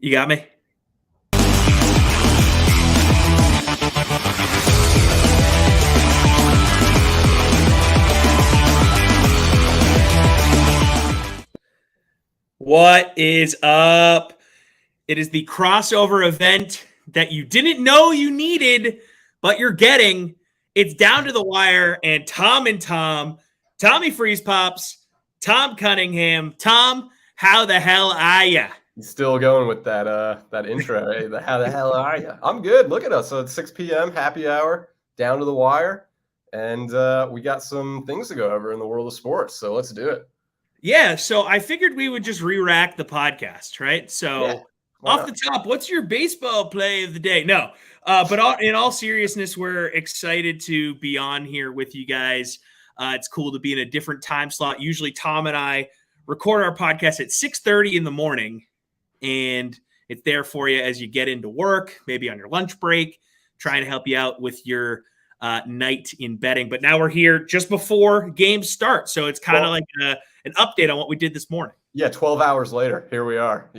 You got me? What is up? It is the crossover event that you didn't know you needed, but you're getting. It's down to the wire, and Tom, Tommy Freeze Pops, Tom Cunningham. Tom, how the hell are ya? Still going with that intro, eh? How the hell are you? I'm good. Look at us. So it's 6 p.m. happy hour, down to the wire, and we got some things to go over in the world of sports. So let's do it. Yeah, so I figured we would just re-rack the podcast, right? So off the top, what's your baseball play of the day? No, but in all seriousness, we're excited to be on here with you guys. It's cool to be in a different time slot. Usually Tom and I record our podcast at 6:30 in the morning, and it's there for you as you get into work, maybe on your lunch break, trying to help you out with your night in betting. But now we're here just before games start, so it's kind of like an update on what we did this morning. Yeah, 12 hours later, here we are,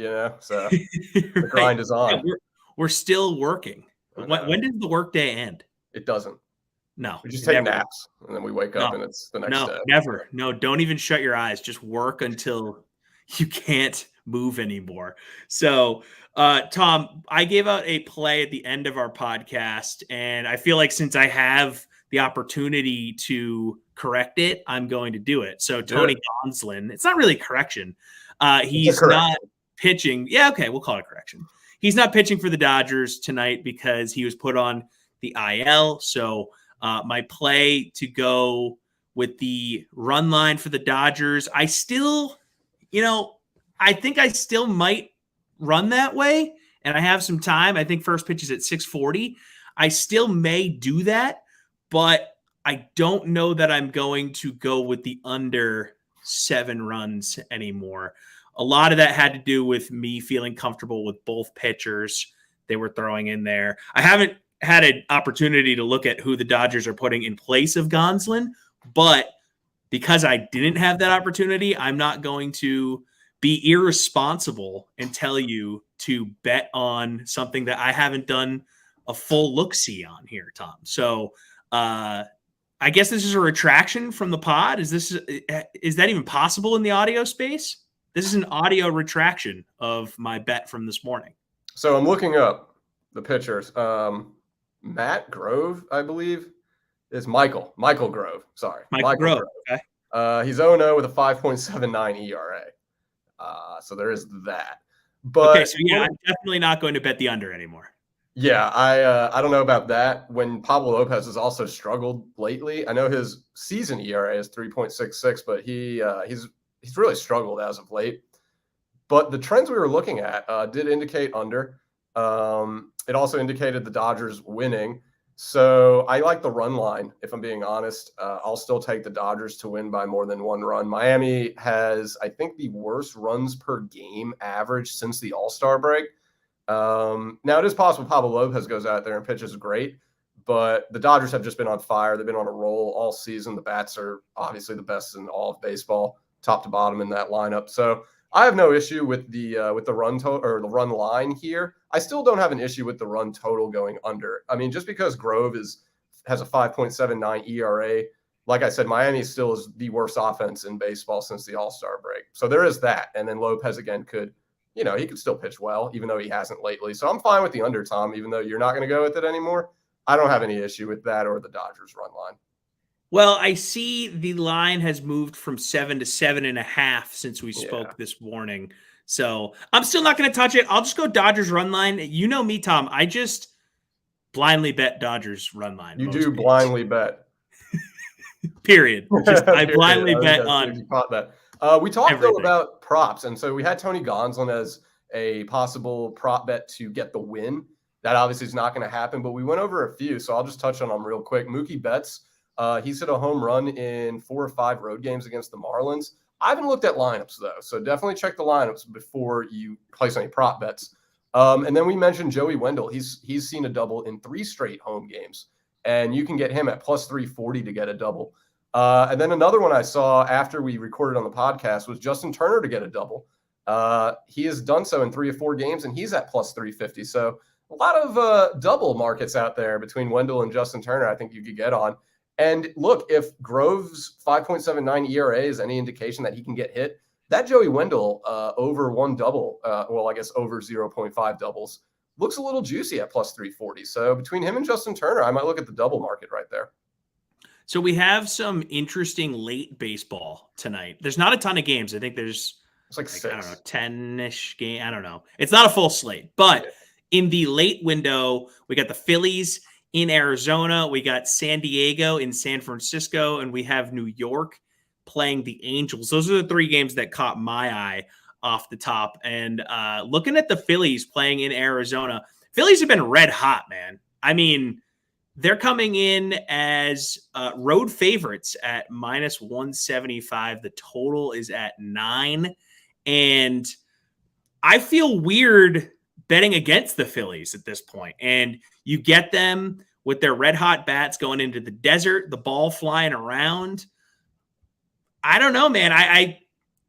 so the grind is on. Yeah, we're still working. When does the workday end? It doesn't. No. We just take naps, and then we wake up, and it's the next day. No, never. No, don't even shut your eyes. Just work until you can't move anymore. So, Tom, I gave out a play at the end of our podcast, and I feel like since I have the opportunity to correct it, I'm going to do it. So Tony Gonsolin, it's not really a correction. He's not pitching. Yeah, okay, we'll call it a correction. He's not pitching for the Dodgers tonight because he was put on the IL. So my play to go with the run line for the Dodgers, I still, I think I still might run that way, and I have some time. I think first pitch is at 6:40. I still may do that, but I don't know that I'm going to go with the under 7 runs anymore. A lot of that had to do with me feeling comfortable with both pitchers they were throwing in there. I haven't had an opportunity to look at who the Dodgers are putting in place of Gonsolin, but because I didn't have that opportunity, I'm not going to be irresponsible and tell you to bet on something that I haven't done a full look-see on here, Tom. So, I guess this is a retraction from the pod. Is that even possible in the audio space? This is an audio retraction of my bet from this morning. So I'm looking up the pitchers. Matt Grove, I believe, is Michael Grove. Sorry. Michael Grove. Okay. He's 0-0 with a 5.79 ERA. So there is that. But okay, so yeah, I'm definitely not going to bet the under anymore. Yeah, I don't know about that. When Pablo Lopez has also struggled lately, I know his season ERA is 3.66, but he's really struggled as of late. But the trends we were looking at did indicate under. It also indicated the Dodgers winning. So I like the run line, if I'm being honest. I'll still take the Dodgers to win by more than 1 run. Miami has, I think, the worst runs per game average since the All-Star break. Now it is possible Pablo Lopez goes out there and pitches great, but the Dodgers have just been on fire. They've been on a roll all season. The bats are obviously the best in all of baseball, top to bottom in that lineup. So I have no issue with the run total or the run line here. I still don't have an issue with the run total going under. I mean, just because Grove has a 5.79 ERA, like I said, Miami still is the worst offense in baseball since the All-Star break. So there is that. And then Lopez again could, he could still pitch well, even though he hasn't lately. So I'm fine with the under, Tom, even though you're not going to go with it anymore. I don't have any issue with that or the Dodgers run line. Well, I see the line has moved from 7 to 7.5 since we spoke this morning. So I'm still not going to touch it. I'll just go Dodgers run line. You know me, Tom. I just blindly bet Dodgers run line. You do blindly bet. Period. I blindly bet on. You caught that. We talked though about props, and so we had Tony Gonsolin as a possible prop bet to get the win. That obviously is not going to happen, but we went over a few, so I'll just touch on them real quick. Mookie Betts, he's hit a home run in 4 or 5 road games against the Marlins. I haven't looked at lineups though, so definitely check the lineups before you place any prop bets. And then we mentioned Joey Wendell. He's seen a double in 3 straight home games, and you can get him at plus 340 to get a double. And then another one I saw after we recorded on the podcast was Justin Turner to get a double. He has done so in 3 or 4 games, and he's at plus 350. So a lot of double markets out there between Wendell and Justin Turner I think you could get on. And look, if Grove's 5.79 ERA is any indication that he can get hit, that Joey Wendell over 1 double, well, I guess over 0.5 doubles, looks a little juicy at plus 340. So between him and Justin Turner, I might look at the double market right there. So we have some interesting late baseball tonight. There's not a ton of games. I think there's It's like 6. I don't know, 10-ish game. I don't know. It's not a full slate, but in the late window, we got the Phillies in Arizona. We got San Diego in San Francisco, and we have New York playing the Angels. Those are the 3 games that caught my eye off the top. And looking at the Phillies playing in Arizona, Phillies have been red hot, man. I mean, they're coming in as road favorites at minus 175. The total is at 9. And I feel weird betting against the Phillies at this point. And you get them with their red hot bats going into the desert, the ball flying around. I don't know, man. I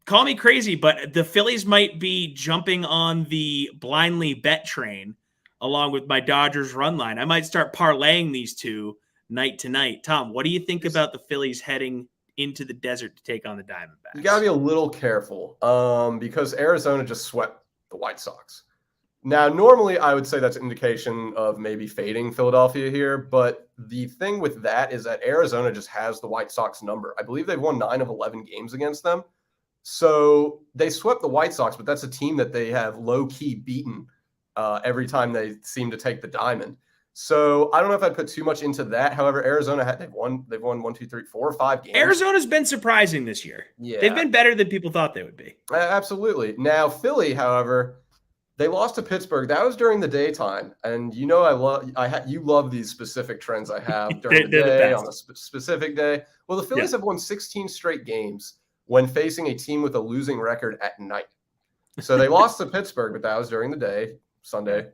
call me crazy, but the Phillies might be jumping on the blindly bet train along with my Dodgers run line. I might start parlaying these two night to night. Tom, what do you think about the Phillies heading into the desert to take on the Diamondbacks? You got to be a little careful because Arizona just swept the White Sox. Now, normally I would say that's an indication of maybe fading Philadelphia here, but the thing with that is that Arizona just has the White Sox number. I believe they've won 9 of 11 games against them. So they swept the White Sox, but that's a team that they have low-key beaten every time they seem to take the diamond. So I don't know if I'd put too much into that. However, Arizona they've won 1, 2, 3, 4, 5 games. Arizona's been surprising this year. Yeah, they've been better than people thought they would be. Absolutely. Now Philly, however, they lost to Pittsburgh. That was during the daytime, and you love these specific trends I have during the day on a specific day. Well, the Phillies have won 16 straight games when facing a team with a losing record at night. So they lost to Pittsburgh, but that was during the day, Sunday.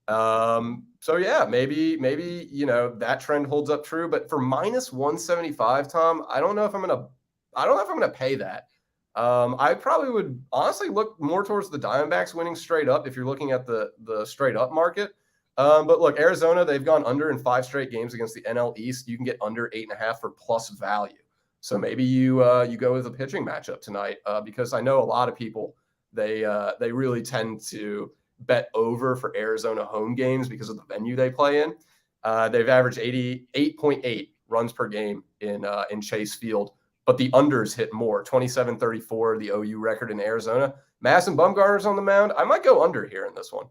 So yeah, maybe that trend holds up true. But for minus 175, Tom, I don't know if I'm gonna pay that. I probably would honestly look more towards the Diamondbacks winning straight up if you're looking at the straight up market. But look, Arizona, they've gone under in 5 straight games against the NL East. You can get under 8.5 for plus value. So maybe you go with a pitching matchup tonight because I know a lot of people they really tend to bet over for Arizona home games because of the venue they play in. They've averaged 88.8 runs per game in Chase Field, but the unders hit more, 27-34, the OU record in Arizona. Madison Bumgarner's on the mound. I might go under here in this one.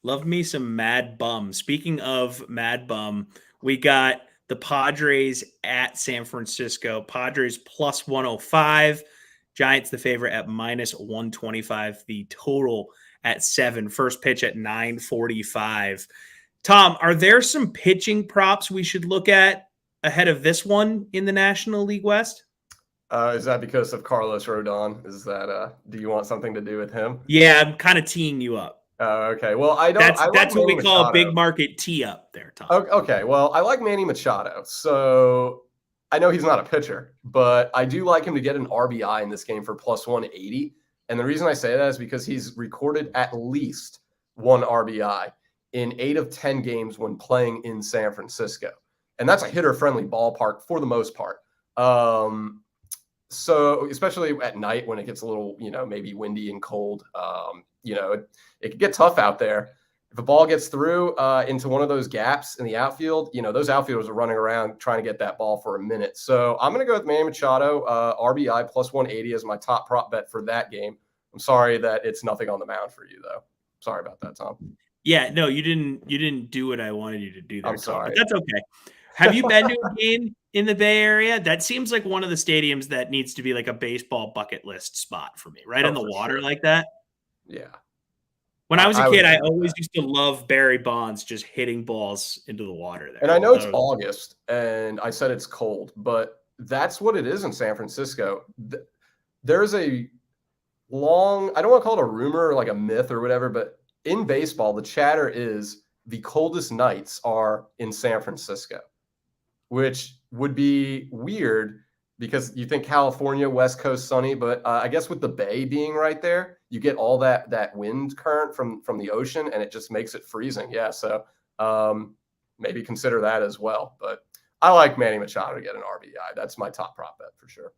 Love me some Mad Bum. Speaking of Mad Bum, we got the Padres at San Francisco. Padres plus 105. Giants the favorite at minus 125. The total at 7. First pitch at 9:45. Tom, are there some pitching props we should look at ahead of this one in the National League West? Is that because of Carlos Rodon? Is that do you want something to do with him? Yeah, I'm kind of teeing you up. Okay. Well, I don't. That's what we call Machado. A big market tee up there, Tom. Okay. Well, I like Manny Machado, so I know he's not a pitcher, but I do like him to get an RBI in this game for plus 180. And the reason I say that is because he's recorded at least 1 RBI in 8 of 10 games when playing in San Francisco, and that's a hitter-friendly ballpark for the most part. So especially at night when it gets a little, maybe windy and cold, it could get tough out there. If a ball gets through into one of those gaps in the outfield, those outfielders are running around trying to get that ball for a minute. So I'm going to go with Manny Machado, RBI plus 180 as my top prop bet for that game. I'm sorry that it's nothing on the mound for you, though. Sorry about that, Tom. Yeah, no, you didn't do what I wanted you to do there, I'm sorry. Tom, but that's okay. Have you been to a game in the Bay Area? That seems like one of the stadiums that needs to be like a baseball bucket list spot for me, right on the water sure. Like that. Yeah. When I was a kid, I always used to love Barry Bonds just hitting balls into the water there. And I know it's August, and I said it's cold, but that's what it is in San Francisco. There's a long, I don't want to call it a rumor or like a myth or whatever, but in baseball, the chatter is the coldest nights are in San Francisco, which would be weird because you think California, West Coast sunny, but I guess with the Bay being right there, you get all that wind current from the ocean, and it just makes it freezing. Yeah, so maybe consider that as well. But I like Manny Machado to get an RBI. That's my top prop bet for sure.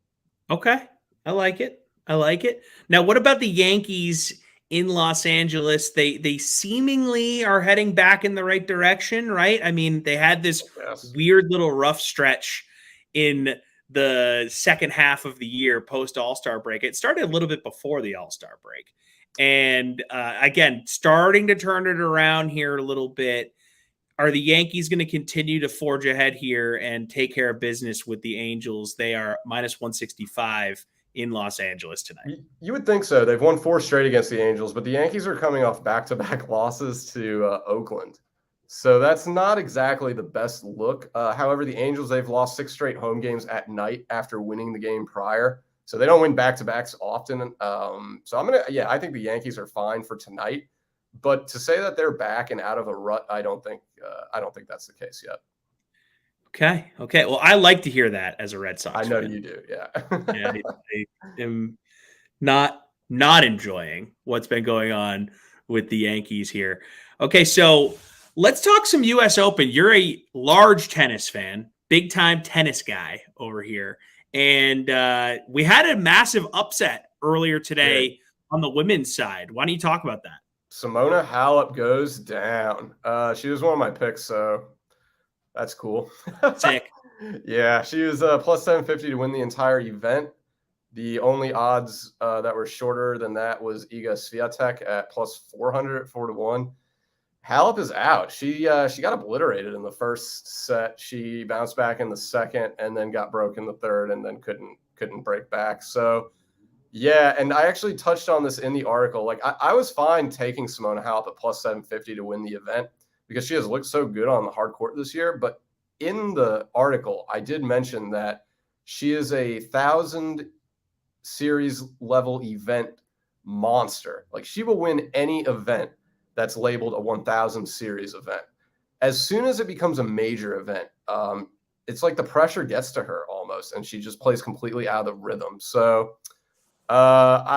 Okay. I like it. I like it. Now, what about the Yankees in Los Angeles? They seemingly are heading back in the right direction, right? I mean, they had this weird little rough stretch in the second half of the year post All-Star break. It started a little bit before the All-Star break. And again, starting to turn it around here a little bit. Are the Yankees going to continue to forge ahead here and take care of business with the Angels? They are minus 165 in Los Angeles tonight. You would think so. They've won 4 straight against the Angels, but the Yankees are coming off back-to-back losses to Oakland. So that's not exactly the best look. However, the Angels, they've lost 6 straight home games at night after winning the game prior. So they don't win back-to-backs often. I think the Yankees are fine for tonight. But to say that they're back and out of a rut, I don't think that's the case yet. Okay. Well, I like to hear that as a Red Sox I know fan. You do, yeah. Yeah, I am not enjoying what's been going on with the Yankees here. Okay, so let's talk some U.S. Open. You're a large tennis fan, big-time tennis guy over here. And we had a massive upset earlier today on the women's side. Why don't you talk about that? Simona Halep goes down. She was one of my picks, so that's cool. Sick. Yeah, she was plus 750 to win the entire event. The only odds that were shorter than that was Iga Swiatek at plus 400 at 4-1. Halep is out. She got obliterated in the first set. She bounced back in the second and then got broke in the third and then couldn't break back. So yeah, and I actually touched on this in the article. Like I was fine taking Simona Halep at plus 750 to win the event because she has looked so good on the hard court this year. But in the article, I did mention that she is a 1,000 series level event monster. Like she will win any event that's labeled a 1,000 series event. As soon as it becomes a major event, it's like the pressure gets to her almost, and she just plays completely out of the rhythm. So, I'm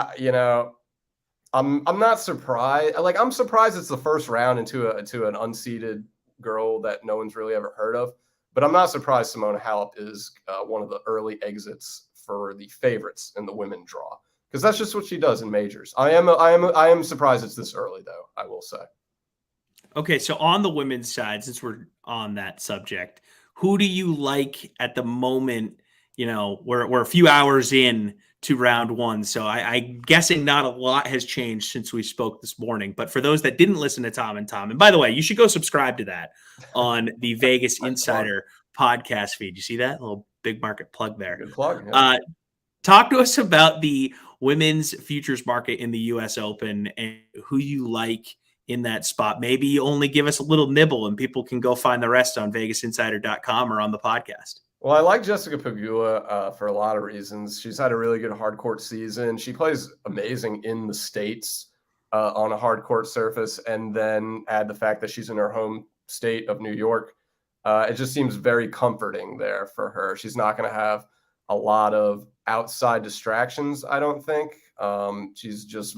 not surprised. Like I'm surprised it's the first round into an unseeded girl that no one's really ever heard of. But I'm not surprised Simona Halep is one of the early exits for the favorites in the women draw, because that's just what she does in majors. I am surprised it's this early, though, I will say. Okay, so on the women's side, since we're on that subject, who do you like at the moment? You know, we're a few hours in to round one, so I'm guessing not a lot has changed since we spoke this morning. But for those that didn't listen to Tom, and by the way, you should go subscribe to that on the Vegas Insider podcast feed. You see that little big market plug there? Good plug. Yeah. Talk to us about the women's futures market in the U.S. Open and who you like in that spot. Maybe only give us a little nibble and people can go find the rest on vegasinsider.com or on the podcast. Well, I like Jessica Pegula for a lot of reasons. She's had a really good hard court season. She plays amazing in the States on a hard court surface, and then add the fact that she's in her home state of New York. It just seems very comforting there for her. She's not going to have a lot of outside distractions, I don't think. She's just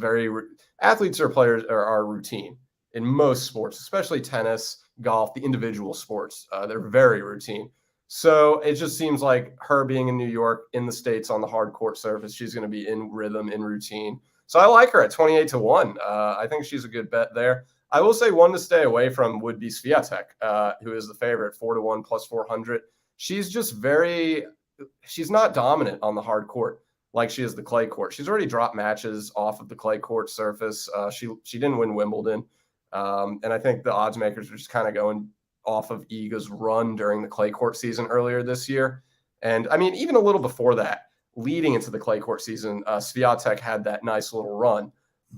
athletes or players are routine in most sports, especially tennis, golf, the individual sports. They're very routine. So it just seems like her being in New York, in the States on the hard court surface, she's going to be in rhythm, in routine. So I like her at 28-1. I think she's a good bet there. I will say one to stay away from would be Swiatek, who is the favorite, 4-1 plus 400. She's just she's not dominant on the hard court like she is the clay court. She's already dropped matches off of the clay court surface. She didn't win Wimbledon. And I think the odds makers are just kind of going off of Iga's run during the clay court season earlier this year. And I mean, even a little before that, leading into the clay court season, Swiatek had that nice little run.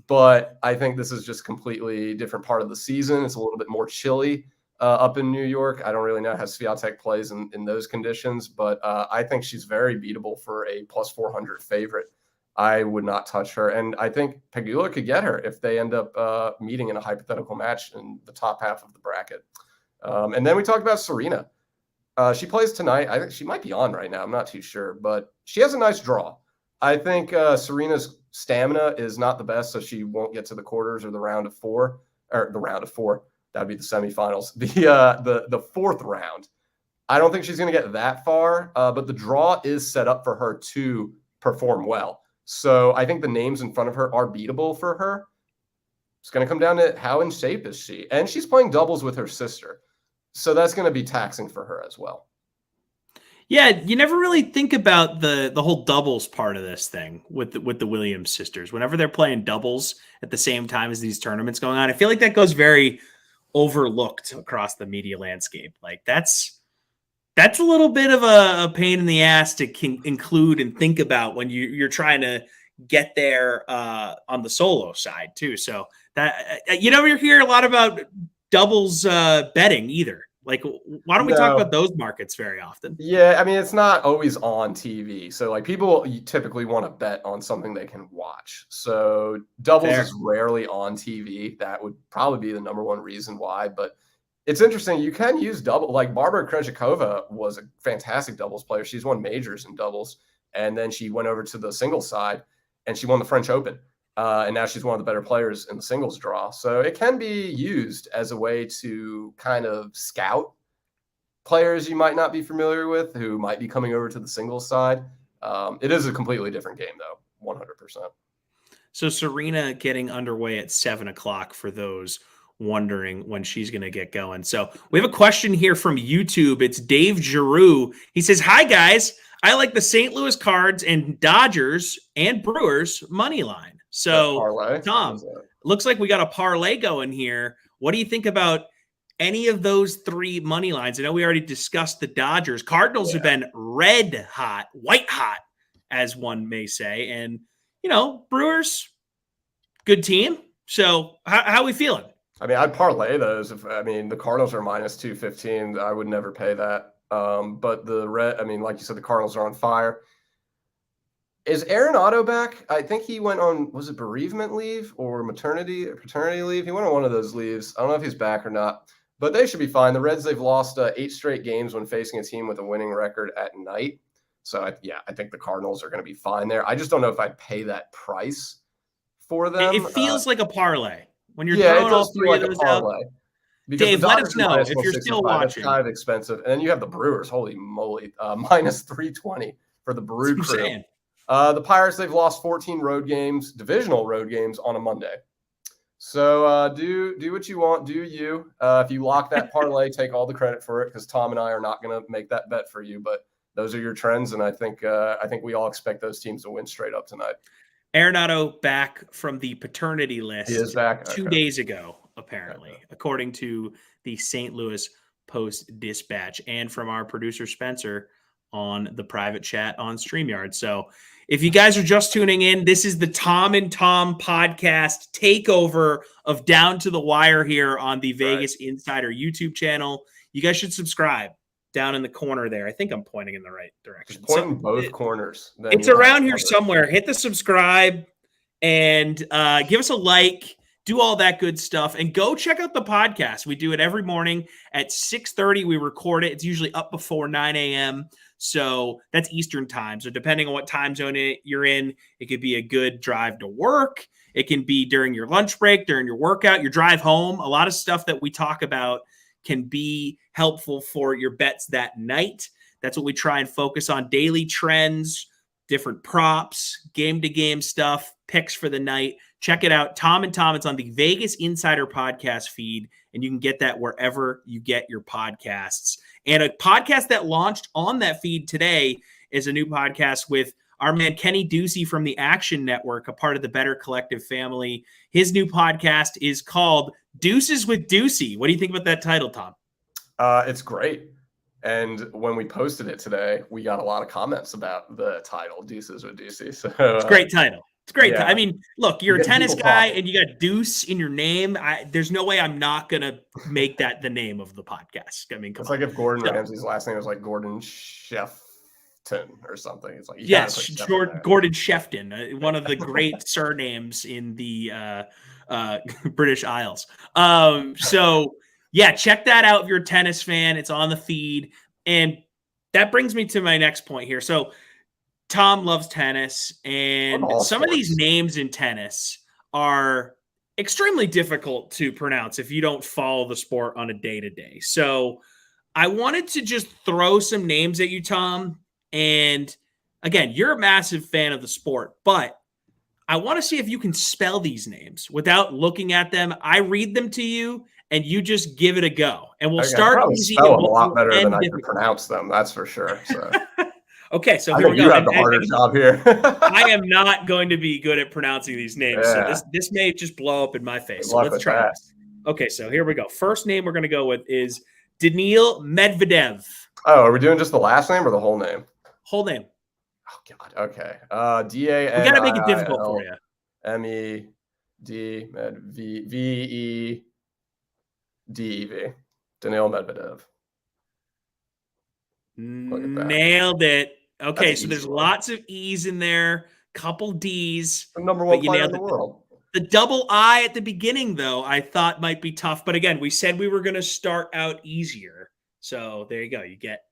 But I think this is just completely different part of the season. It's a little bit more chilly up in New York. I don't really know how Swiatek plays in those conditions, but I think she's very beatable for a plus 400 favorite. I would not touch her. And I think Pegula could get her if they end up meeting in a hypothetical match in the top half of the bracket. And then we talked about Serena. She plays tonight. I think she might be on right now. I'm not too sure, but she has a nice draw. I think Serena's stamina is not the best, so she won't get to the quarters or the round of four. That'd be the semifinals. The fourth round. I don't think she's going to get that far, but the draw is set up for her to perform well. So I think the names in front of her are beatable for her. It's going to come down to how in shape is she. And she's playing doubles with her sister. So that's going to be taxing for her as well. Yeah, you never really think about the whole doubles part of this thing with the Williams sisters. Whenever they're playing doubles at the same time as these tournaments going on, I feel like that goes very overlooked across the media landscape. Like that's a little bit of a pain in the ass to include and think about when you're trying to get there on the solo side too. So that you never hear a lot about doubles betting either. Like, why don't we talk about those markets very often? Yeah, I mean, it's not always on TV. So, like, people typically want to bet on something they can watch. So, doubles is rarely on TV. That would probably be the number one reason why. But it's interesting. You can use double. Like, Barbara Krejcikova was a fantastic doubles player. She's won majors in doubles. And then she went over to the singles side, and she won the French Open. And now she's one of the better players in the singles draw. So it can be used as a way to kind of scout players you might not be familiar with who might be coming over to the singles side. It is a completely different game, though, 100%. So Serena getting underway at 7 o'clock for those wondering when she's going to get going. So we have a question here from YouTube. It's Dave Giroux. He says, "Hi, guys. I like the St. Louis Cards and Dodgers and Brewers money line." So, Tom, looks like we got a parlay going here. What do you think about any of those three money lines? I know we already discussed the Dodgers. Cardinals have been red hot, white hot, as one may say. And, Brewers, good team. So how are we feeling? I mean, I'd parlay those. The Cardinals are minus 215. I would never pay that. But like you said, the Cardinals are on fire. Is Arenado back? I think he went on, was it bereavement leave or paternity leave? He went on one of those leaves. I don't know if he's back or not, but they should be fine. The Reds, they've lost 8 straight games when facing a team with a winning record at night. So, I think the Cardinals are going to be fine there. I just don't know if I'd pay that price for them. It feels like a parlay. When you're throwing all three of those out. Dave, let us know if you're still watching. It's kind of expensive. And then you have the Brewers. Holy moly. Minus 320 for the Brew Crew. The Pirates, they've lost 14 divisional road games on a Monday. So do what you want. Do you. If you lock that parlay, take all the credit for it because Tom and I are not going to make that bet for you. But those are your trends, and I think we all expect those teams to win straight up tonight. Arenado back from the paternity list. He is back 2 days ago, apparently, according to the St. Louis Post-Dispatch and from our producer Spencer on the private chat on StreamYard. So if you guys are just tuning in, this is the Tom and Tom podcast takeover of Down to the Wire here on the Vegas Insider YouTube channel. You guys should subscribe down in the corner there. I think I'm pointing in the right direction. Just point in both corners. It's around here somewhere. Hit the subscribe and give us a like. Do all that good stuff. And go check out the podcast. We do it every morning at 6:30. We record it. It's usually up before 9 a.m., so that's Eastern time. So depending on what time zone you're in, it could be a good drive to work. It can be during your lunch break, during your workout, your drive home. A lot of stuff that we talk about can be helpful for your bets that night. That's what we try and focus on: daily trends, different props, game-to-game stuff, picks for the night. Check it out. Tom and Tom, it's on the Vegas Insider podcast feed, and you can get that wherever you get your podcasts. And a podcast that launched on that feed today is a new podcast with our man Kenny Ducey from the Action Network, a part of the Better Collective family. His new podcast is called Deuces with Ducey. What do you think about that title, Tom? It's great. And when we posted it today, we got a lot of comments about the title, Deuces with Ducey. So it's a great title. It's great. Yeah. I mean, look, you're a tennis guy and you got Deuce in your name. There's no way I'm not going to make that the name of the podcast. I mean, it's like if Gordon Ramsay's last name was like Gordon Shefton or something. It's like, Gordon Shefton, one of the great surnames in the British Isles. Check that out if you're a tennis fan. It's on the feed. And that brings me to my next point here. So Tom loves tennis, Love and all some of these sports. names in tennis are extremely difficult to pronounce if you don't follow the sport on a day-to-day. So I wanted to just throw some names at you, Tom. And again, you're a massive fan of the sport, but I want to see if you can spell these names without looking at them. I read them to you, and you just give it a go. And we'll I could start probably easy spell and them a lot we'll better than end I could difficult. pronounce them. That's for sure. So Okay, so I here we think go. you have the And harder job here. I am not going to be good at pronouncing these names, so Yeah. this may just blow up in my Good face. So luck let's with try that. this. Okay, so here we go. First name we're going to go with is Daniil Medvedev. Oh, are we doing just the last name or the whole name? Whole name. Oh God. Okay. We got to make it difficult for Daniil you. Medvedev. Daniil Medvedev. Look at that. Nailed it. Okay, That's so an there's easy one. lots of E's in there, couple D's, The number but one you player in nailed the it. world. The double I at the beginning, though, I thought might be tough. But again, we said we were going to start out easier. So there you go. You get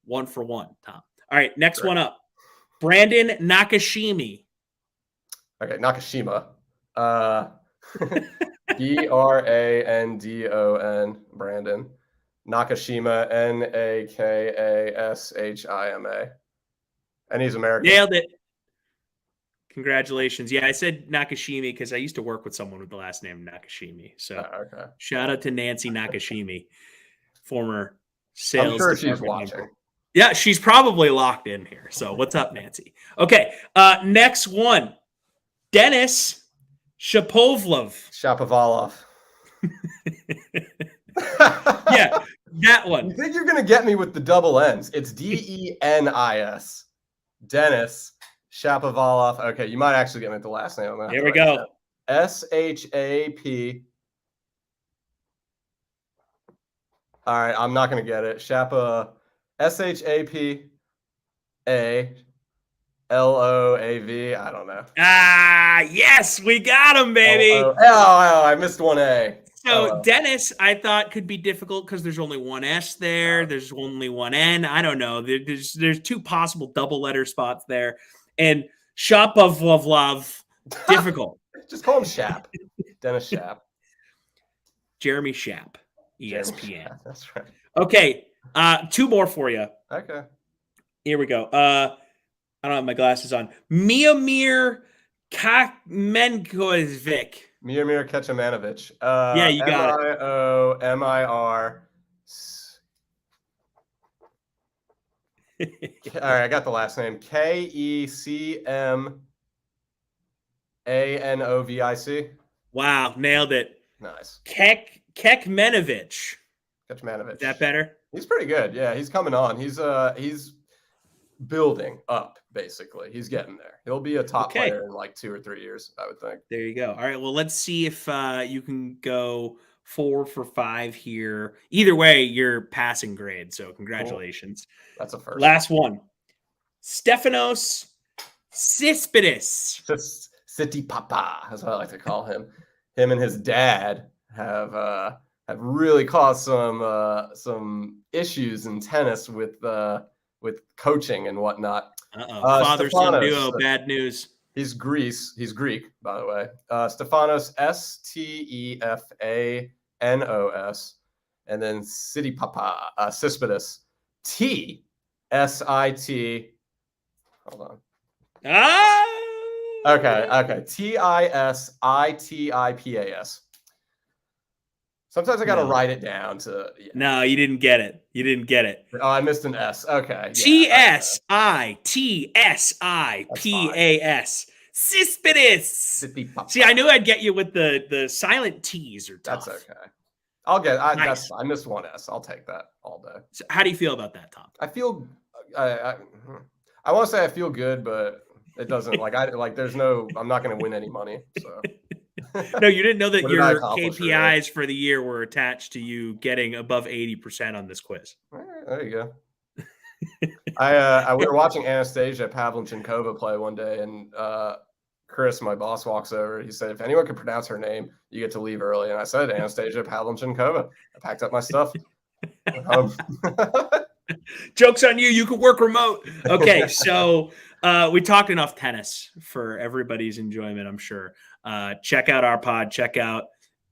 1 for 1, Tom. All right, next Great. one up. Brandon Nakashima. Okay, Nakashima. Brandon. Brandon. Nakashima, Nakashima. And he's American. Nailed it. Congratulations. Yeah, I said Nakashima because I used to work with someone with the last name Nakashima. So Okay. shout out to Nancy Nakashima, former sales I'm sure she's department watching. member. Yeah, she's probably locked in here. So what's up, Nancy? Okay, next one. Dennis Shapovalov. Shapovalov. Yeah, that one. You think you're going to get me with the double N's. It's Denis. Dennis Shapovalov. Okay, you might actually get me with the last name. Here we go. Shap. All right, I'm not going to get it. Shapa. Shaplooav. I don't know. Ah, yes, we got him, baby. I missed one A. So Dennis, I thought could be difficult because there's only one S there. There's only one N. I don't know. There's 2 possible double letter spots there, and Shapovalov, difficult. Just call him Shap. Dennis Shap. Jeremy Shapp, ESPN. Jeremy Shap, that's right. Okay, 2 more for you. Okay. Here we go. I don't have my glasses on. Miomir Kakmenkovic. Miomir Kecimanovic. Yeah, you got it. Miomir. All right, I got the last name. Kecmanovic. Wow, nailed it. Nice. Kekmanovic. Kecimanovic. Is that better? He's pretty good. Yeah, he's coming on. He's building up, basically. He's getting there. He'll be a top player in like 2 or 3 years, I would think. There you go. All right, well, let's see if you can go 4 for 5 here. Either way, you're passing grade, so congratulations. Cool. That's a first. Last one. Stefanos Tsitsipas. City Papa, that's what I like to call him. Him and his dad have really caused some issues in tennis with coaching and whatnot. Father-son duo, bad news. He's Greek, by the way. Stefanos, Stefanos, and then City Papa, Tsitsipas, T-S-I-T. Hold on. Okay. T-I-S-I-T-I-P-A-S. Sometimes I got to write it down to. Yeah. No, you didn't get it. Oh, I missed an S. Okay. T-S-I-T-S-I-P-A-S. Tsitsipas. See, I knew I'd get you with the silent T's or tough. That's okay. I'll get. Nice. I missed one S. I'll take that all day. So how do you feel about that, Tom? I feel. I want to say I feel good, but it doesn't. There's no. I'm not going to win any money. So. No, you didn't know that your KPIs for the year were attached to you getting above 80% on this quiz. There you go. We were watching Anastasia Pavlyuchenkova play one day, and Chris, my boss, walks over. He said, "If anyone can pronounce her name, you get to leave early." And I said, "Anastasia Pavlyuchenkova." I packed up my stuff. Joke's on you. You can work remote. Okay, so we talked enough tennis for everybody's enjoyment, I'm sure. Check out our pod. Check out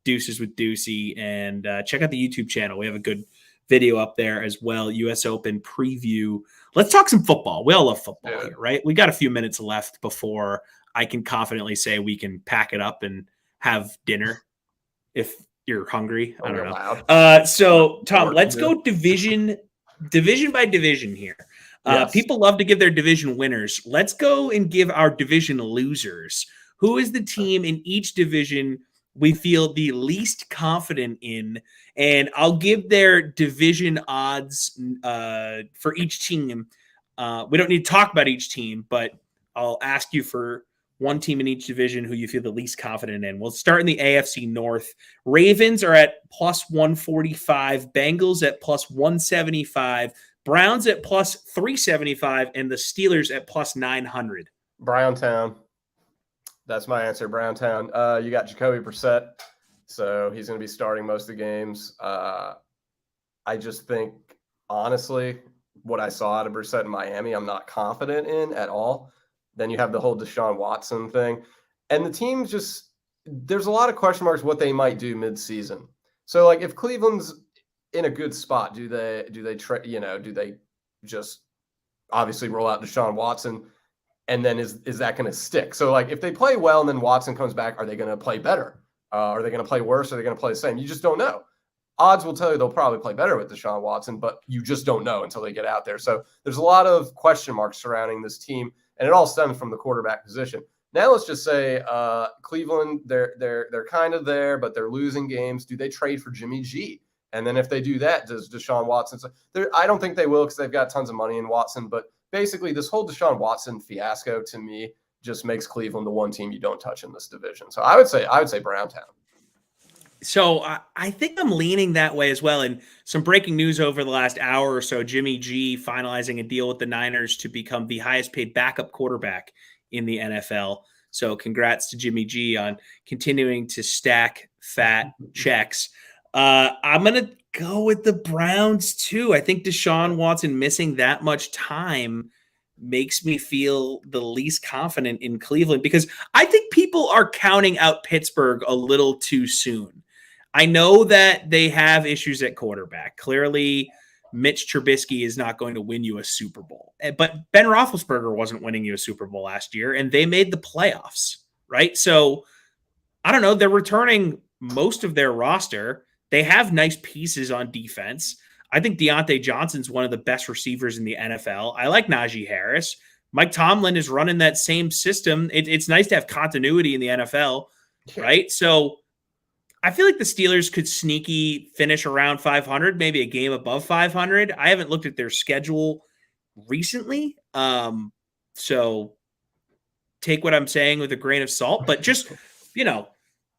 Deuces with Deucey, and check out the YouTube channel. We have a good video up there as well. U.S. Open preview. Let's talk some football. We all love football here, right? We got a few minutes left before I can confidently say we can pack it up and have dinner if you're hungry. I don't know. So, Tom, let's go division by division here. Yes. People love to give their division winners. Let's go and give our division losers. Who is the team in each division we feel the least confident in? And I'll give their division odds for each team. We don't need to talk about each team, but I'll ask you for one team in each division who you feel the least confident in. We'll start in the AFC North. Ravens are at plus 145, Bengals at plus 175, Browns at plus 375, and the Steelers at plus 900. Browntown. That's my answer, Browntown. You got Jacoby Brissett, so he's going to be starting most of the games. I just think, honestly, what I saw out of Brissett in Miami, I'm not confident in at all. Then you have the whole Deshaun Watson thing. And the team just – there's a lot of question marks what they might do midseason. So, like, if Cleveland's in a good spot, do they just obviously roll out Deshaun Watson? And then is that going to stick? So, like, if they play well and then Watson comes back, are they going to play better? Are they going to play worse? Are they going to play the same? You just don't know. Odds will tell you they'll probably play better with Deshaun Watson, but you just don't know until they get out there. So there's a lot of question marks surrounding this team, and it all stems from the quarterback position. Now let's just say Cleveland, they're kind of there, but they're losing games. Do they trade for Jimmy G? And then if they do that, does Deshaun Watson? I don't think they will because they've got tons of money in Watson, but basically this whole Deshaun Watson fiasco to me just makes Cleveland the one team you don't touch in this division. So I would say Browntown. So I think I'm leaning that way as well. And some breaking news over the last hour or so, Jimmy G finalizing a deal with the Niners to become the highest paid backup quarterback in the NFL. So congrats to Jimmy G on continuing to stack fat checks. I'm going to go with the Browns too. I think Deshaun Watson missing that much time makes me feel the least confident in Cleveland because I think people are counting out Pittsburgh a little too soon. I know that they have issues at quarterback. Clearly, Mitch Trubisky is not going to win you a Super Bowl. But Ben Roethlisberger wasn't winning you a Super Bowl last year, and they made the playoffs, right? So, I don't know. They're returning most of their roster. They have nice pieces on defense. I think Deontay Johnson's one of the best receivers in the NFL. I like Najee Harris. Mike Tomlin is running that same system. It's nice to have continuity in the NFL, right? So, I feel like the Steelers could sneaky finish around 500, maybe a game above 500. I haven't looked at their schedule recently. So take what I'm saying with a grain of salt, but just,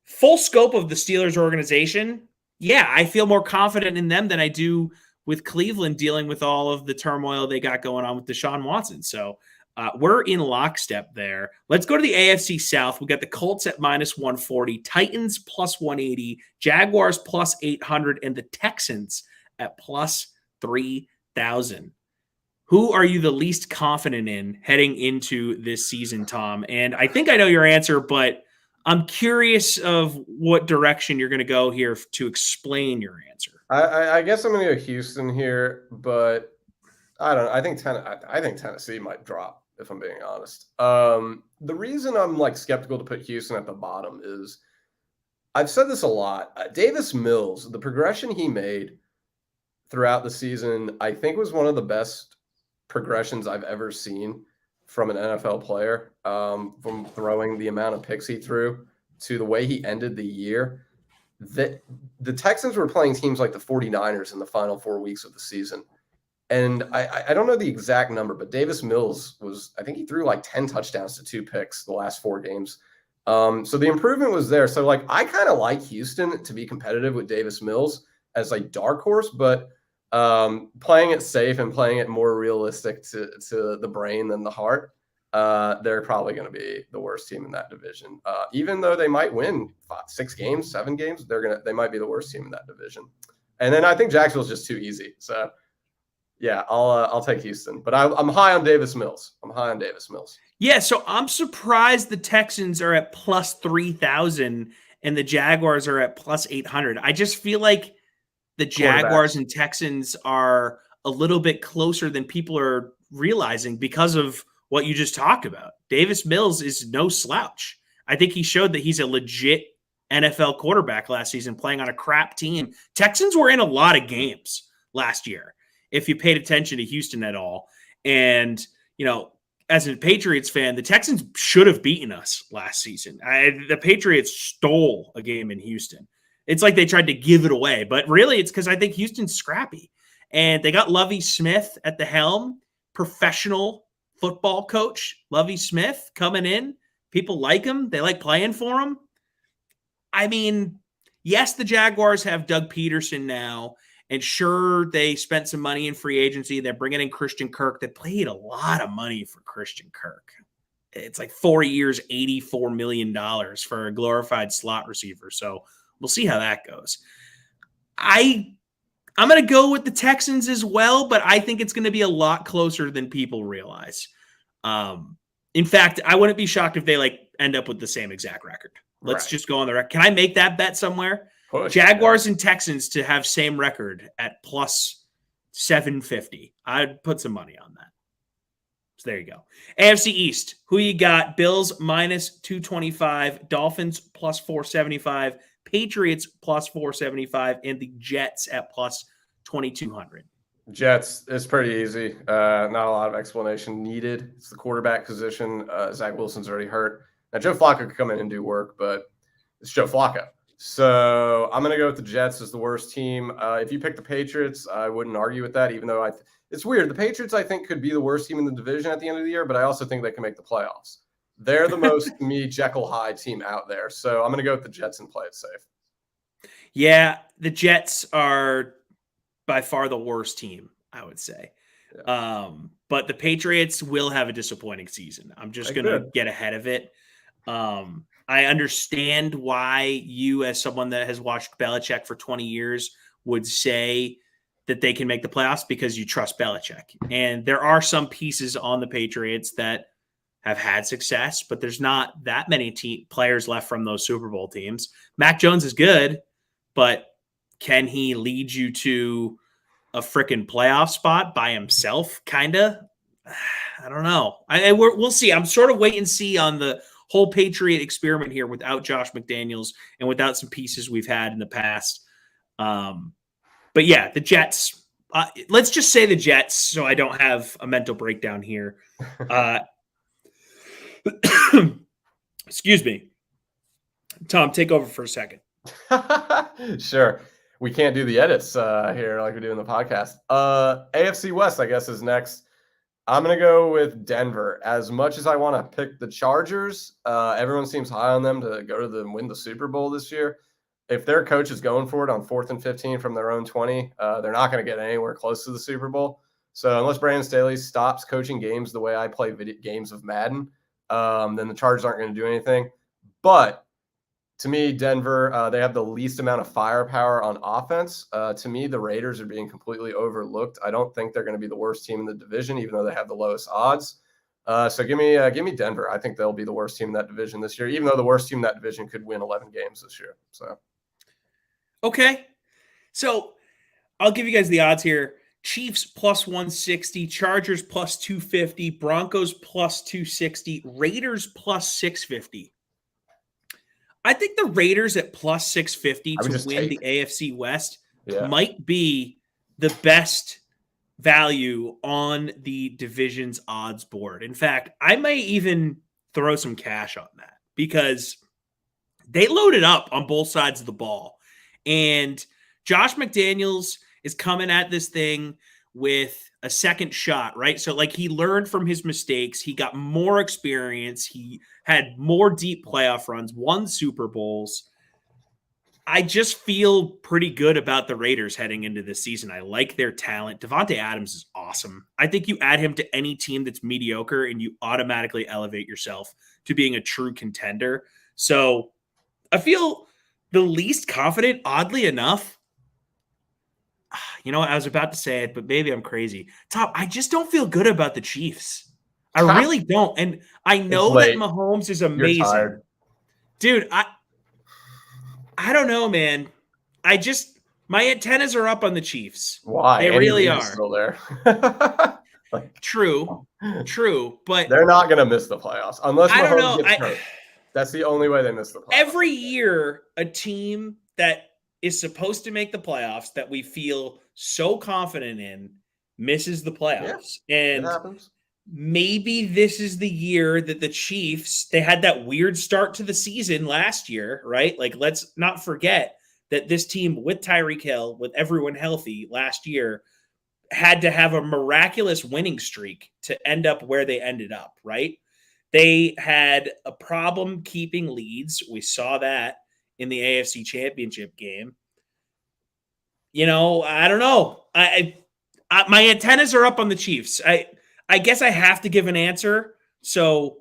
full scope of the Steelers organization. Yeah, I feel more confident in them than I do with Cleveland dealing with all of the turmoil they got going on with Deshaun Watson. So we're in lockstep there. Let's go to the AFC South. We got the Colts at minus 140, Titans plus 180, Jaguars plus 800, and the Texans at plus 3,000. Who are you the least confident in heading into this season, Tom? And I think I know your answer, but I'm curious of what direction you're going to go here to explain your answer. I guess I'm going to go Houston here, but I don't know. I think Tennessee might drop, if I'm being honest. The reason I'm skeptical to put Houston at the bottom is I've said this a lot. Davis Mills, the progression he made throughout the season, I think was one of the best progressions I've ever seen from an NFL player, from throwing the amount of picks he threw to the way he ended the year. The Texans were playing teams like the 49ers in the final 4 weeks of the season. And I don't know the exact number, but Davis Mills I think he threw 10 touchdowns to 2 picks the last 4 games. So the improvement was there. So I kind of like Houston to be competitive with Davis Mills as dark horse, but playing it safe and playing it more realistic to the brain than the heart, they're probably going to be the worst team in that division. Even though they might win 6 games, 7 games, they might be the worst team in that division. And then I think Jacksonville's just too easy. So Yeah, I'll take Houston, but I'm high on Davis Mills. Yeah, so I'm surprised the Texans are at plus 3,000 and the Jaguars are at plus 800. I just feel like the Jaguars Quarterbacks. and Texans are a little bit closer than people are realizing because of what you just talked about. Davis Mills is no slouch. I think he showed that he's a legit NFL quarterback last season playing on a crap team. Texans were in a lot of games last year, if you paid attention to Houston at all. And, as a Patriots fan, the Texans should have beaten us last season. The Patriots stole a game in Houston. It's like they tried to give it away, but really it's because I think Houston's scrappy. And they got Lovie Smith at the helm, professional football coach, Lovie Smith coming in. People like him. They like playing for him. I mean, yes, the Jaguars have Doug Peterson now, and sure, they spent some money in free agency. They're bringing in Christian Kirk. They paid a lot of money for Christian Kirk. It's like 4 years, $84 million for a glorified slot receiver. So we'll see how that goes. I'm going to go with the Texans as well, but I think it's going to be a lot closer than people realize. In fact, I wouldn't be shocked if they end up with the same exact record. Let's just go on the record. Can I make that bet somewhere? Jaguars and Texans to have same record at plus 750. I'd put some money on that. So there you go. AFC East. Who you got? Bills minus 225. Dolphins plus 475. Patriots plus 475. And the Jets at plus 2,200. Jets is pretty easy. Not a lot of explanation needed. It's the quarterback position. Zach Wilson's already hurt. Now, Joe Flacco could come in and do work, but it's Joe Flacco. So I'm going to go with the Jets as the worst team. If you pick the Patriots, I wouldn't argue with that, even though it's weird. The Patriots, I think, could be the worst team in the division at the end of the year, but I also think they can make the playoffs. They're the most, to me, Jekyll Hyde team out there. So I'm going to go with the Jets and play it safe. Yeah, the Jets are by far the worst team, I would say. Yeah. But the Patriots will have a disappointing season. I'm just going to get ahead of it. I understand why you, as someone that has watched Belichick for 20 years, would say that they can make the playoffs because you trust Belichick. And there are some pieces on the Patriots that have had success, but there's not that many players left from those Super Bowl teams. Mac Jones is good, but can he lead you to a freaking playoff spot by himself? Kind of. I don't know. We'll see. I'm sort of wait and see on the whole Patriot experiment here without Josh McDaniels and without some pieces we've had in the past. But yeah, the Jets, let's just say the Jets so I don't have a mental breakdown here. Excuse me. Tom, take over for a second. Sure. We can't do the edits here like we do in the podcast. AFC West, I guess, is next. I'm going to go with Denver. As much as I want to pick the Chargers, everyone seems high on them to go to win the Super Bowl this year. If their coach is going for it on 4th and 15 from their own 20, they're not going to get anywhere close to the Super Bowl. So unless Brandon Staley stops coaching games the way I play games of Madden, then the Chargers aren't going to do anything. But to me, Denver, they have the least amount of firepower on offense. To me, the Raiders are being completely overlooked. I don't think they're going to be the worst team in the division, even though they have the lowest odds. So give me Denver. I think they'll be the worst team in that division this year, even though the worst team in that division could win 11 games this year. So, okay. So I'll give you guys the odds here. Chiefs plus 160, Chargers plus 250, Broncos plus 260, Raiders plus 650. I think the Raiders at plus 650 to win the AFC West might be the best value on the division's odds board. In fact, I may even throw some cash on that because they loaded up on both sides of the ball. And Josh McDaniels is coming at this thing with a second shot, right? So he learned from his mistakes. He got more experience. He had more deep playoff runs, won Super Bowls. I just feel pretty good about the Raiders heading into this season. I like their talent. Devontae Adams is awesome. I think you add him to any team that's mediocre and you automatically elevate yourself to being a true contender. So I feel the least confident, oddly enough. You know what? I was about to say it, but maybe I'm crazy. Tom, I just don't feel good about the Chiefs. I really don't. And I It's know that late. Mahomes is You're amazing. tired. Dude, I don't know, man. My antennas are up on the Chiefs. Why? They Andy really Reid is are. still there. True, but They're not going to miss the playoffs unless I don't Mahomes know. gets hurt. That's the only way they miss the playoffs. Every year, a team that is supposed to make the playoffs that we feel so confident in misses the playoffs. It And happens. maybe this is the year that the Chiefs, they had that weird start to the season last year, right? Like, let's not forget that this team with Tyreek Hill, with everyone healthy last year, had to have a miraculous winning streak to end up where they ended up, right? They had a problem keeping leads. We saw that in the AFC Championship game. You know, I don't know. My antennas are up on the Chiefs. I guess I have to give an answer. So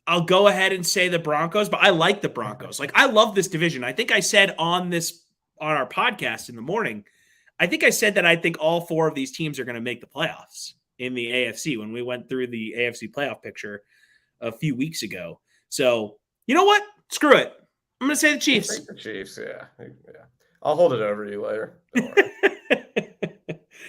I'll go ahead and say the Broncos, but I like the Broncos. Like, I love this division. I think I said on our podcast in the morning, I think I said that I think all four of these teams are going to make the playoffs in the AFC when we went through the AFC playoff picture a few weeks ago. So, you know what? Screw it. I'm going to say the Chiefs. I think the Chiefs, yeah. I'll hold it over you later. Don't worry.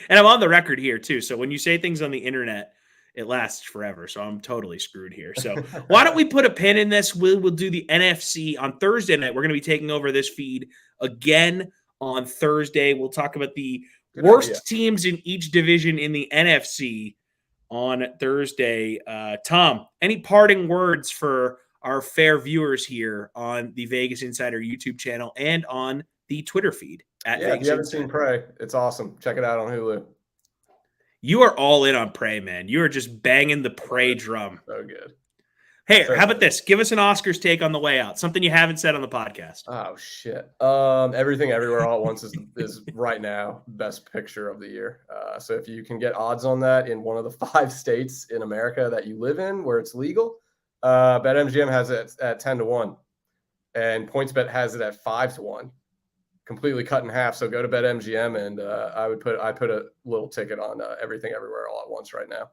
And I'm on the record here, too. So when you say things on the internet, it lasts forever. So I'm totally screwed here. So why don't we put a pin in this? We'll do the NFC on Thursday night. We're going to be taking over this feed again on Thursday. We'll talk about the worst teams in each division in the NFC on Thursday. Tom, any parting words for our fair viewers here on the Vegas Insider YouTube channel and on the Twitter feed at Vegas if you haven't Insider? seen Prey, it's awesome. Check it out on Hulu. You are all in on Prey, man. You are just banging the Prey drum. So good. Hey, how about this? Give us an Oscars take on the way out. Something you haven't said on the podcast. Oh shit! Everything Everywhere All at Once is right now best picture of the year. So if you can get odds on that in one of the 5 states in America that you live in where it's legal, BetMGM has it at 10-1, and PointsBet has it at 5-1, completely cut in half. So go to BetMGM, and I put a little ticket on Everything Everywhere All at Once right now.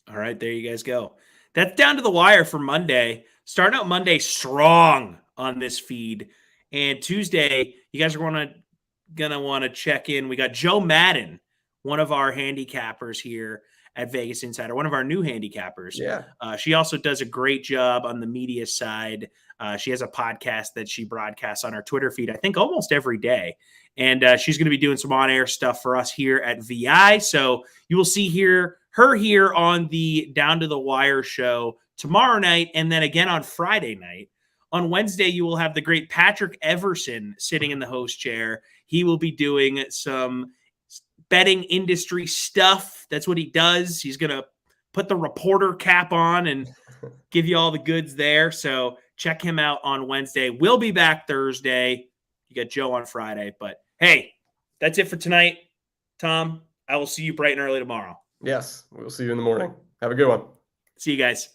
All right, there you guys go. That's down to the wire for Monday. Starting out Monday strong on this feed. And Tuesday, you guys are gonna want to check in. We got Joe Madden, one of our handicappers here at Vegas Insider, one of our new handicappers. Yeah. She also does a great job on the media side. She has a podcast that she broadcasts on our Twitter feed, I think almost every day. And she's going to be doing some on-air stuff for us here at VI. So you will see her here on the Down to the Wire show tomorrow night, and then again on Friday night. On Wednesday, you will have the great Patrick Everson sitting in the host chair. He will be doing some betting industry stuff. That's what he does. He's going to put the reporter cap on and give you all the goods there. So check him out on Wednesday. We'll be back Thursday. You got Joe on Friday. But hey, that's it for tonight. Tom, I will see you bright and early tomorrow. Yes, we'll see you in the morning. Have a good one. See you guys.